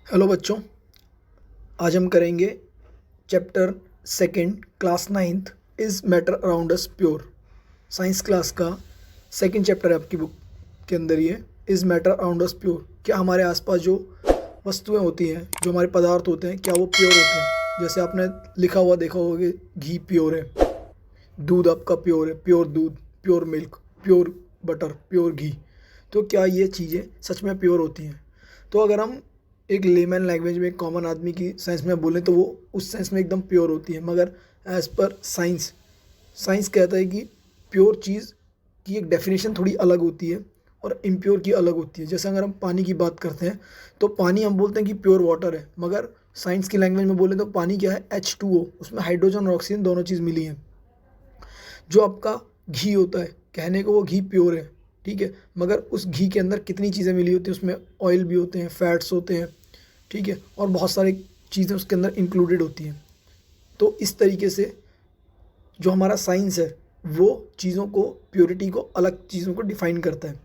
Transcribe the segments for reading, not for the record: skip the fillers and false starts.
Hello बच्चों, आज हम करेंगे chapter second class ninth is matter around us pure. Science class का सेकंड चैप्टर है आपकी बुक के अंदर। ये is matter around us pure, क्या हमारे आसपास जो वस्तुएं होती हैं, जो हमारे पदार्थ होते हैं, क्या वो प्योर होते हैं। जैसे आपने लिखा हुआ देखा होगा कि घी प्योर है, दूध आपका प्योर है, प्योर दूध, pure milk, pure butter, pure घी। तो क्या ये चीज़ें सच में प्योर होती हैं? तो अगर हम एक लेमन लैंग्वेज में, एक कॉमन आदमी की सेंस में बोलें तो वो उस सेंस में एकदम प्योर होती है। मगर एज़ पर साइंस, साइंस कहता है कि प्योर चीज़ की एक डेफिनेशन थोड़ी अलग होती है और इम्प्योर की अलग होती है। जैसे अगर हम पानी की बात करते हैं तो पानी हम बोलते हैं कि प्योर वाटर है, मगर साइंस की लैंग्वेज में बोले तो पानी क्या है, H2O, उसमें हाइड्रोजन और ऑक्सीजन दोनों चीज़ मिली हैं। जो आपका घी होता है, कहने को वो घी प्योर है, ठीक है, मगर उस घी के अंदर कितनी चीज़ें मिली होती हैं, उसमें ऑयल भी होते हैं, फैट्स होते हैं, ठीक है, और बहुत सारी चीज़ें उसके अंदर इंक्लूडेड होती हैं। तो इस तरीके से जो हमारा साइंस है वो चीज़ों को, प्योरिटी को, अलग चीज़ों को डिफाइन करता है।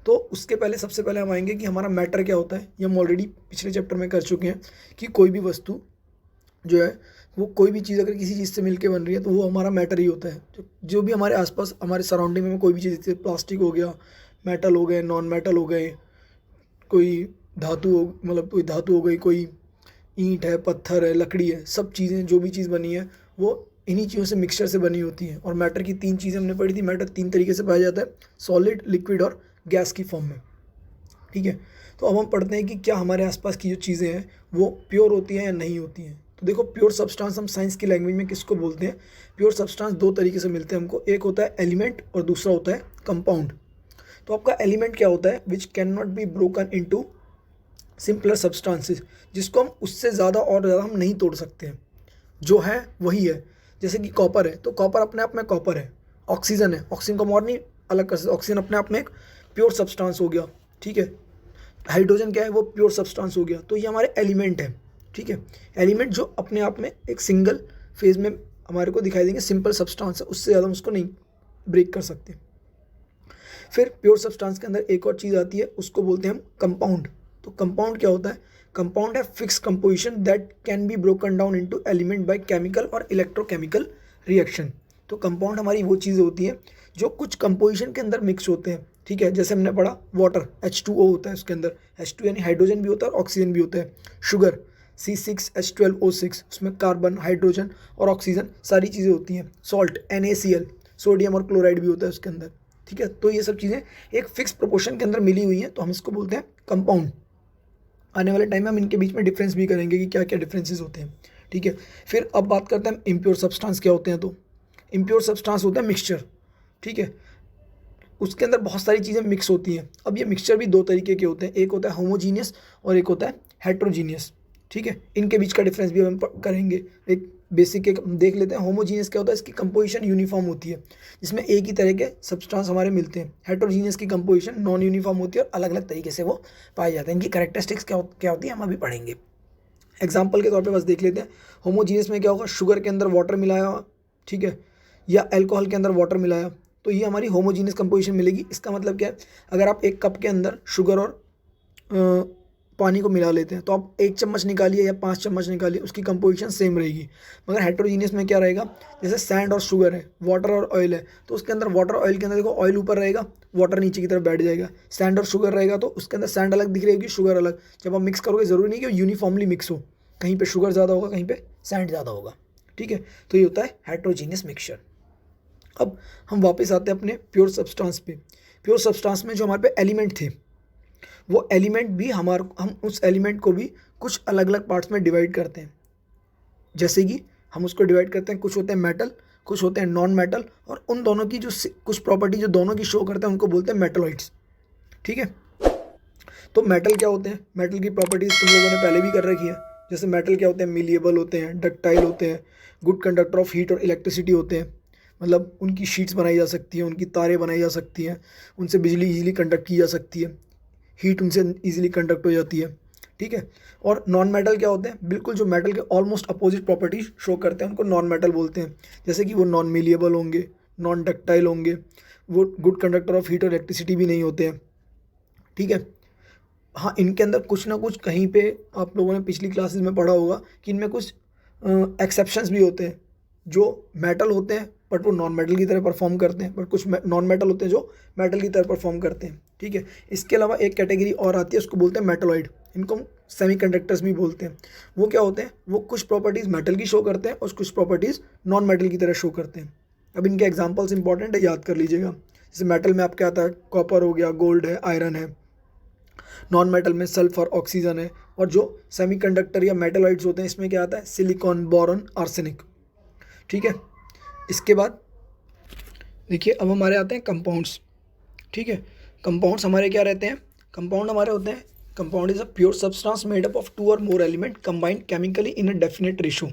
तो उसके पहले सबसे पहले हम आएंगे कि हमारा मैटर क्या होता है। ये हम ऑलरेडी पिछले चैप्टर में कर चुके हैं कि कोई भी वस्तु जो है, वो कोई भी चीज़ अगर किसी चीज़ से मिलके बन रही है तो वो हमारा मैटर ही होता है। जो भी हमारे आसपास, हमारे सराउंडिंग में कोई भी चीज़, जैसे प्लास्टिक हो गया, मेटल हो गए, नॉन मेटल हो गए, कोई धातु हो, मतलब कोई धातु हो गई, कोई ईंट है, पत्थर है, लकड़ी है, सब चीज़ें जो भी चीज़ बनी है वो इन्हीं चीज़ों से, मिक्सचर से बनी होती है। और मैटर की तीन चीज़ें हमने पढ़ी थी। मैटर तीन तरीके से पाया जाता है, सॉलिड, लिक्विड और गैस की फॉर्म में, ठीक है। तो अब हम पढ़ते हैं कि क्या हमारे आसपास की जो चीज़ें हैं वो प्योर होती हैं या नहीं होती हैं। तो देखो, प्योर सब्सटेंस हम साइंस की लैंग्वेज में किसको बोलते हैं? प्योर सब्सटेंस दो तरीके से मिलते हैं हमको, एक होता है एलिमेंट और दूसरा होता है कंपाउंड। तो आपका एलिमेंट क्या होता है? Which can not be broken into simpler substances, जिसको हम उससे ज़्यादा और ज़्यादा हम नहीं तोड़ सकते हैं, जो है वही है। जैसे कि कॉपर है तो कॉपर अपने आप में कॉपर है। ऑक्सीजन है, ऑक्सीजन को हम और नहीं अलग कर सकते, ऑक्सीजन अपने आप में एक प्योर सब्सटेंस हो गया, ठीक है। हाइड्रोजन क्या है? वो प्योर सब्सटेंस हो गया। तो ये हमारे एलिमेंट है, ठीक है। एलिमेंट जो अपने आप में एक सिंगल फेज में हमारे को दिखाई देंगे, सिंपल सब्सटेंस है, उससे ज़्यादा हम उसको नहीं ब्रेक कर सकते। फिर प्योर सब्सटेंस के अंदर एक और चीज़ आती है, उसको बोलते हैं हम कंपाउंड। तो कंपाउंड क्या होता है? कंपाउंड है fix composition that can be broken down into element by chemical और इलेक्ट्रोकेमिकल रिएक्शन। तो कंपाउंड हमारी वो चीज़ होती है जो कुछ कंपोजिशन के अंदर मिक्स होते हैं, ठीक है। जैसे हमने पढ़ा वाटर, H2O होता है, उसके अंदर H2 यानी हाइड्रोजन भी होता है और ऑक्सीजन भी होता है। शुगर C6H12O6, उसमें कार्बन, हाइड्रोजन और ऑक्सीजन सारी चीज़ें होती हैं। सॉल्ट NaCl, सोडियम और क्लोराइड भी होता है उसके अंदर, ठीक है। तो ये सब चीज़ें एक फिक्स प्रोपोर्शन के अंदर मिली हुई हैं, तो हम इसको बोलते हैं कंपाउंड। आने वाले टाइम में हम इनके बीच में डिफरेंस भी करेंगे कि क्या क्या डिफरेंसेस होते हैं, ठीक है। फिर अब बात करते हैं इम्प्योर सब्सटेंस क्या होते हैं। तो इम्प्योर सब्सटेंस होता है मिक्सचर, ठीक है। उसके अंदर बहुत सारी चीज़ें मिक्स होती हैं। अब ये मिक्सचर भी दो तरीके के होते हैं, एक होता है होमोजीनियस और एक होता है हेट्रोजीनियस, ठीक है। इनके बीच का डिफरेंस भी हम करेंगे। एक बेसिक एक देख लेते हैं। होमोजीनियस क्या होता है? इसकी कंपोजिशन यूनिफॉर्म होती है, जिसमें एक ही तरह के सब्सटेंस हमारे मिलते हैं। हेट्रोजीनियस की कंपोजिशन नॉन यूनिफॉर्म होती है और अलग अलग तरीके से वो पाए जाते हैं। इनकी कैरेक्टरिस्टिक्स क्या होती है हम अभी पढ़ेंगे। एग्जाम्पल के तौर पे बस देख लेते हैं। होमोजीनियस में क्या होगा? शुगर के अंदर वाटर मिलाया, ठीक है, या अल्कोहल के अंदर वाटर मिलाया, तो ये हमारी होमोजीनियस कंपोजिशन मिलेगी। इसका मतलब क्या है? अगर आप एक कप के अंदर शुगर और पानी को मिला लेते हैं तो आप 1 चम्मच निकालिए या 5 चम्मच निकालिए, उसकी कंपोजिशन सेम रहेगी। मगर हेट्रोजीनियस में क्या रहेगा? जैसे सैंड और शुगर है, वाटर और ऑयल है, तो उसके अंदर वाटर ऑयल के अंदर देखो, ऑयल ऊपर रहेगा, वाटर नीचे की तरफ बैठ जाएगा। सैंड और शुगर रहेगा तो उसके अंदर सैंड अलग दिख रहेगी, शुगर अलग। जब आप मिक्स करोगे, ज़रूरी नहीं कि यूनिफॉर्मली मिक्स हो, कहीं पे शुगर ज़्यादा होगा, कहीं पे सैंड ज़्यादा होगा, ठीक है। तो ये होता है हेट्रोजीनियस मिक्सचर। अब हम वापस आते हैं अपने प्योर सब्सटेंस पे। प्योर सब्सटेंस में जो हमारे पे एलिमेंट थे, वो एलिमेंट भी हम उस एलिमेंट को भी कुछ अलग अलग पार्ट्स में डिवाइड करते हैं। जैसे कि हम उसको डिवाइड करते हैं, कुछ होते हैं मेटल, कुछ होते हैं नॉन मेटल, और उन दोनों की जो कुछ प्रॉपर्टी जो दोनों की शो करते हैं उनको बोलते हैं मेटलॉइड्स, ठीक है। तो मेटल क्या होते हैं? मेटल की प्रॉपर्टीज तुम लोगों ने पहले भी कर रखी है। जैसे मेटल क्या होते हैं? मिलिएबल होते हैं, डक्टाइल होते हैं, गुड कंडक्टर ऑफ हीट और इलेक्ट्रिसिटी होते हैं। मतलब उनकी शीट्स बनाई जा सकती हैं, उनकी तारें बनाई जा सकती हैं, उनसे बिजली इजीली कंडक्ट की जा सकती है, हीट उनसे इजीली कंडक्ट हो जाती है, ठीक है। और नॉन मेटल क्या होते हैं? बिल्कुल जो मेटल के ऑलमोस्ट अपोजिट प्रॉपर्टीज शो करते हैं, उनको नॉन मेटल बोलते हैं। जैसे कि वो नॉन मिलिएबल होंगे, नॉन डक्टाइल होंगे, वो गुड कंडक्टर ऑफ हीट और इलेक्ट्रिसिटी भी नहीं होते हैं, ठीक है। हाँ, इनके अंदर कुछ ना कुछ कहीं पे आप लोगों ने पिछली क्लासेस में पढ़ा होगा कि इनमें कुछ एक्सेप्शंस भी होते हैं जो मेटल होते हैं बट वो नॉन मेटल की तरह परफॉर्म करते हैं, बट कुछ नॉन मेटल होते हैं जो मेटल की तरह परफॉर्म करते हैं। ठीक है, इसके अलावा एक कैटेगरी और आती है, उसको बोलते हैं मेटलॉइड। इनको हम सेमीकंडक्टर्स भी बोलते हैं। वो क्या होते हैं, वो कुछ प्रॉपर्टीज़ मेटल की शो करते हैं और कुछ प्रॉपर्टीज़ नॉन मेटल की तरह शो करते हैं। अब इनके एग्जाम्पल्स इंपॉर्टेंट है, याद कर लीजिएगा। जैसे मेटल में आपके आता है कॉपर हो गया, गोल्ड है, आयरन है। नॉन मेटल में सल्फर, ऑक्सीजन है। और जो सेमीकंडक्टर या मेटलॉइड्स होते हैं इसमें क्या आता है, सिलिकॉन, बोरॉन, आर्सेनिक। ठीक है, इसके बाद देखिए अब हमारे आते हैं कंपाउंड्स। ठीक है, कंपाउंड्स हमारे क्या रहते हैं, कंपाउंड हमारे होते हैं, compound is a pure substance made up of 2 और मोर element combined chemically in a definite ratio.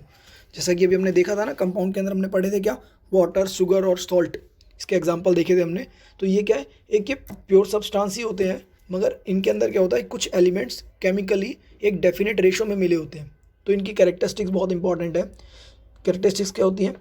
जैसा कि अभी हमने देखा था ना, कंपाउंड के अंदर हमने पढ़े थे क्या, वाटर, शुगर और सॉल्ट, इसके एग्जाम्पल देखे थे हमने। तो ये क्या है, एक ये प्योर सब्सटेंस ही होते हैं, मगर इनके अंदर क्या होता है, कुछ एलिमेंट्स केमिकली एक डेफिनेट रेशो में मिले होते हैं। तो इनकी कैरेक्टरिस्टिक्स बहुत इंपॉर्टेंट है। कैरेक्टरिस्टिक्स क्या होती हैं,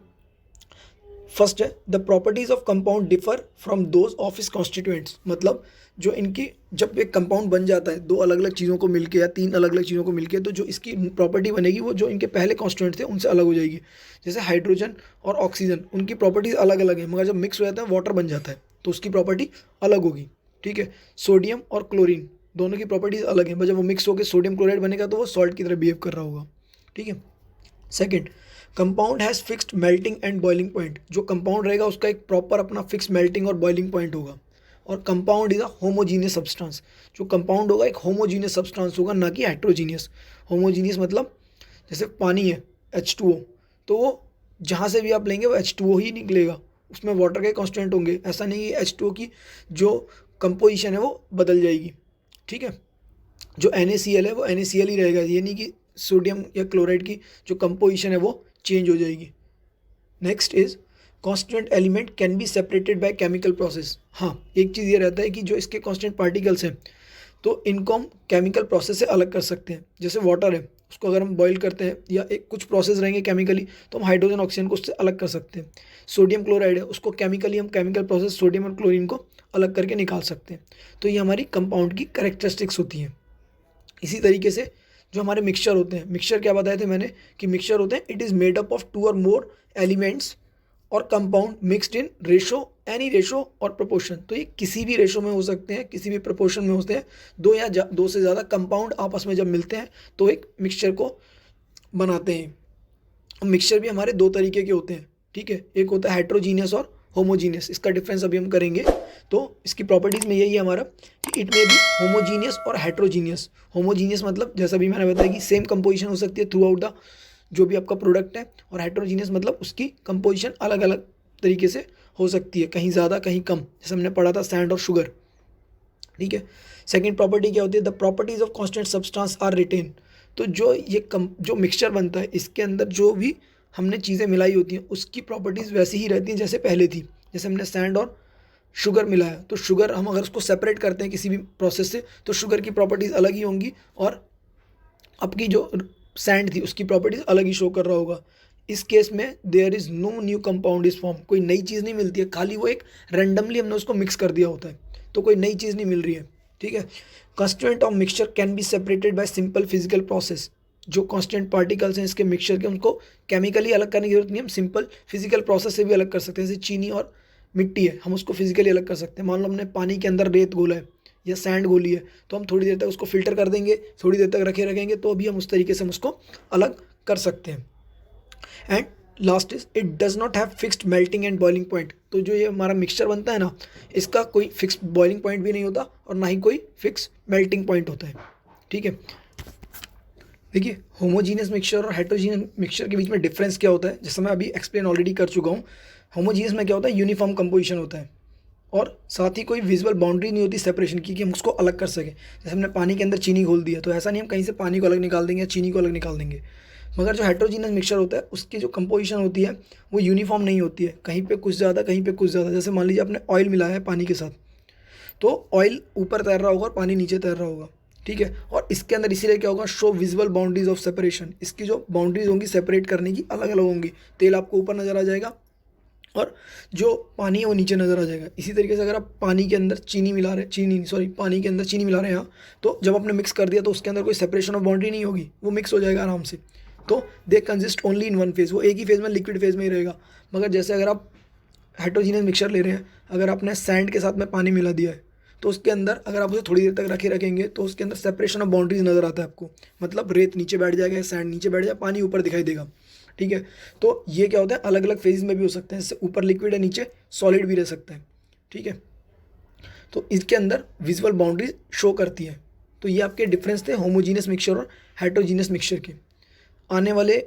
फर्स्ट है the properties of compound differ from those of इस कॉन्स्टिट्यूएंट्स। मतलब जो इनकी, जब एक कंपाउंड बन जाता है दो अलग अलग चीज़ों को मिलके या तीन अलग अलग चीज़ों को मिलके, तो जो इसकी प्रॉपर्टी बनेगी वो जो इनके पहले कॉन्स्टिट्यूएंट थे उनसे अलग हो जाएगी। जैसे हाइड्रोजन और ऑक्सीजन, उनकी प्रॉपर्टीज़ अलग अलग है, मगर जब मिक्स हो जाता है वाटर बन जाता है तो उसकी प्रॉपर्टी अलग होगी। ठीक है, सोडियम और क्लोरीन दोनों की प्रॉपर्टीज़ अलग हैं, पर जब वो मिक्स होकर सोडियम क्लोराइड बनेगा तो वो सॉल्ट की तरह बिहेव कर रहा होगा। ठीक है, second, compound has fixed melting and boiling point. जो कंपाउंड रहेगा उसका एक प्रॉपर अपना फिक्स मेल्टिंग और बॉइलिंग पॉइंट होगा। और compound is a homogeneous substance. जो कंपाउंड होगा एक होमोजीनियस सब्सटेंस होगा, ना कि हेट्रोजीनियस। होमोजीनियस मतलब जैसे पानी है H2O, तो वो जहाँ से भी आप लेंगे वो H2O ही निकलेगा, उसमें वाटर के कॉन्स्टेंट होंगे। ऐसा नहीं कि H2O की जो कंपोजिशन है वो बदल जाएगी। ठीक है, जो NaCl है वो NaCl ही रहेगा, ये नहीं कि सोडियम या क्लोराइड की जो कंपोजिशन है वो चेंज हो जाएगी। Next is constant element can be separated by chemical process. हाँ, एक चीज़ ये रहता है कि जो इसके कॉन्स्टेंट पार्टिकल्स हैं तो इनको हम केमिकल प्रोसेस से अलग कर सकते हैं। जैसे वाटर है, उसको अगर हम बॉईल करते हैं या एक कुछ प्रोसेस रहेंगे केमिकली, तो हम हाइड्रोजन ऑक्सीजन को उससे अलग कर सकते हैं। सोडियम क्लोराइड है, उसको केमिकली हम केमिकल प्रोसेस सोडियम और क्लोरीन को अलग करके निकाल सकते हैं। तो ये हमारी कंपाउंड की करेक्टरिस्टिक्स होती हैं। इसी तरीके से जो हमारे मिक्सचर होते हैं, मिक्सचर क्या बताए थे मैंने कि मिक्सचर होते हैं, it is made up of 2 और मोर एलिमेंट्स और compound mixed in ratio, any ratio और प्रोपोर्शन। तो ये किसी भी रेशो में हो सकते हैं, किसी भी प्रोपोर्शन में होते हैं। दो या दो से ज़्यादा कंपाउंड आपस में जब मिलते हैं तो एक मिक्सचर को बनाते हैं। मिक्सचर भी हमारे दो तरीके के होते हैं। ठीक है, एक होता है हेट्रोजीनियस और होमोजीनियस। इसका डिफरेंस अभी हम करेंगे। तो इसकी प्रॉपर्टीज़ में यही है हमारा कि इट में भी होमोजीनियस और हेट्रोजीनियस। होमोजीनियस मतलब जैसा भी मैंने बताया कि सेम कंपोजिशन हो सकती है थ्रू आउट द जो भी आपका प्रोडक्ट है, और हेट्रोजीनियस मतलब उसकी कंपोजिशन अलग अलग तरीके से हो सकती है, कहीं ज़्यादा कहीं कम, जैसे हमने पढ़ा था सैंड और शुगर। ठीक है, सेकेंड प्रॉपर्टी क्या होती है, the properties of constant substance are retain. तो जो ये जो मिक्सचर बनता है इसके अंदर जो भी हमने चीज़ें मिलाई होती हैं उसकी प्रॉपर्टीज़ वैसी ही रहती हैं जैसे पहले थी। जैसे हमने सैंड और शुगर मिलाया, तो शुगर हम अगर उसको सेपरेट करते हैं किसी भी प्रोसेस से तो शुगर की प्रॉपर्टीज़ अलग ही होंगी, और आपकी जो सैंड थी उसकी प्रॉपर्टीज़ अलग ही शो कर रहा होगा। इस केस में there is no new compound is form. कोई नई चीज़ नहीं मिलती है, खाली वो एक रैंडमली हमने उसको मिक्स कर दिया होता है, तो कोई नई चीज़ नहीं मिल रही है। ठीक है, constituent of mixture can be separated by simple physical process. जो कांस्टेंट पार्टिकल्स हैं इसके मिक्सचर के, उनको केमिकली अलग करने की जरूरत नहीं, हम सिंपल फिजिकल प्रोसेस से भी अलग कर सकते हैं। जैसे चीनी और मिट्टी है, हम उसको फिजिकली अलग कर सकते हैं। मान लो हमने पानी के अंदर रेत घोला है या सैंड घोली है, तो हम थोड़ी देर तक उसको फिल्टर कर देंगे, थोड़ी देर तक रखेंगे, तो अभी हम उस तरीके से हम उसको अलग कर सकते हैं। And last is it does not have fixed melting and boiling point. तो जो ये हमारा मिक्सचर बनता है ना, इसका कोई फिक्स्ड बॉइलिंग पॉइंट भी नहीं होता और ना ही कोई फिक्स मेल्टिंग पॉइंट होता है। ठीक है, देखिए होमोजीनियस मिक्सचर और हेट्रोजीनियस मिक्सचर के बीच में डिफरेंस क्या होता है, जैसा मैं अभी एक्सप्लेन ऑलरेडी कर चुका हूँ। होमोजीनियस में क्या होता है, यूनिफॉर्म कंपोजिशन होता है और साथ ही कोई विजुअल बाउंड्री नहीं होती सेपरेशन की कि हम उसको अलग कर सकें। जैसे हमने पानी के अंदर चीनी घोल दिया, तो ऐसा नहीं हम कहीं से पानी को अलग निकाल देंगे या चीनी को अलग निकाल देंगे। मगर जो हेट्रोजीनियस मिक्सचर होता है उसकी जो कंपोजिशन होती है वो यूनिफॉर्म नहीं होती है, कहीं पे कुछ ज़्यादा कहीं पे कुछ ज़्यादा। जैसे मान लीजिए आपने ऑयल मिलाया है पानी के साथ, तो ऑयल ऊपर तैर रहा होगा और पानी नीचे तैर रहा होगा। ठीक है, और इसके अंदर इसीलिए क्या होगा, show visual boundaries of separation. इसकी जो बाउंड्रीज होंगी सेपरेट करने की अलग अलग होंगी। तेल आपको ऊपर नज़र आ जाएगा, और जो पानी है वो नीचे नज़र आ जाएगा। इसी तरीके से अगर आप पानी के अंदर चीनी मिला रहे पानी के अंदर चीनी मिला रहे हैं यहाँ, तो जब आपने मिक्स कर दिया तो उसके अंदर कोई सेपरेशन ऑफ बाउंड्री नहीं होगी, वो मिक्स हो जाएगा आराम से। तो they consist only in one phase, वो एक ही फेज़ में लिक्विड फेज़ में ही रहेगा। मगर जैसे अगर आप हेट्रोजीनियस मिक्सचर ले रहे हैं, अगर आपने सैंड के साथ में पानी मिला दिया है तो उसके अंदर अगर आप उसे थोड़ी देर तक रखेंगे तो उसके अंदर सेपरेशन ऑफ बाउंड्रीज नज़र आता है आपको, मतलब रेत नीचे बैठ जाएगा, सैंड नीचे बैठ जाएगा, पानी ऊपर दिखाई देगा। ठीक है, तो ये क्या होता है, अलग अलग फेज में भी हो सकते हैं, जैसे ऊपर लिक्विड है नीचे सॉलिड भी रह सकता है। ठीक है, तो इसके अंदर विजुअल बाउंड्रीज शो करती है। तो ये आपके डिफरेंस थे होमोजीनियस मिक्सचर और हेट्रोजीनियस मिक्सचर के। आने वाले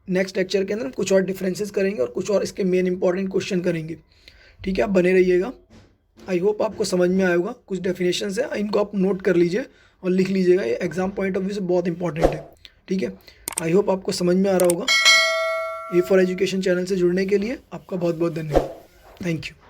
नेक्स्ट लेक्चर के अंदर हम कुछ और डिफरेंसेस करेंगे और कुछ और इसके मेन इंपॉर्टेंट क्वेश्चन करेंगे। ठीक है, आप बने रहिएगा। आई होप आपको समझ में आएगा। कुछ डेफिनेशंस है, इनको आप नोट कर लीजिए और लिख लीजिएगा, ये एग्जाम पॉइंट ऑफ व्यू से बहुत इंपॉर्टेंट है। ठीक है, आई होप आपको समझ में आ रहा होगा। ए फॉर एजुकेशन चैनल से जुड़ने के लिए आपका बहुत बहुत धन्यवाद। Thank you.